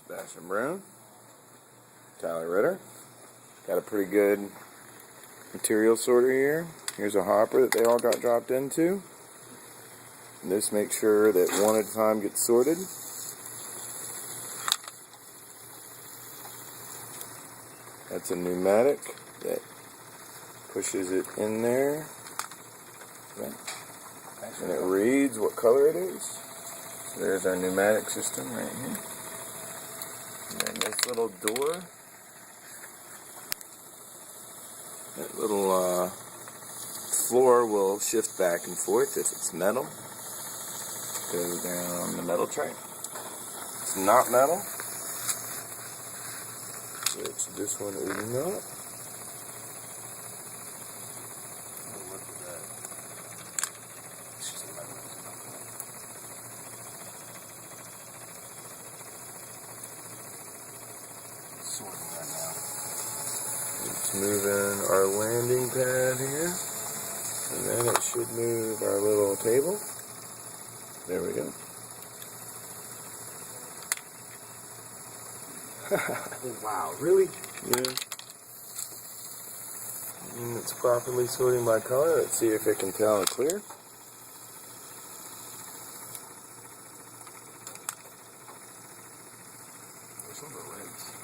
Sebastian Brown, Tyler Ritter. Got a pretty good material sorter here. Here's a hopper that they all got dropped into. And this makes sure that one at a time gets sorted. That's a pneumatic that pushes it in there. Okay. And it reads what color it is. So there's our pneumatic system right here. And then this little door, that little floor will shift back and forth if it's metal. Goes down the metal tray. It's not metal, which this one is not. It's moving our landing pad here, and then it should move our little table. There we go. Oh, wow, really? Yeah. And it's properly sorting by color. Let's see if it can tell it clear. There's some of the legs.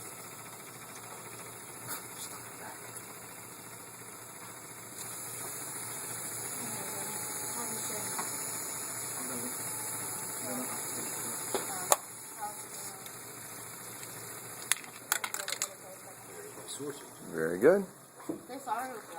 Very good. They saw her with the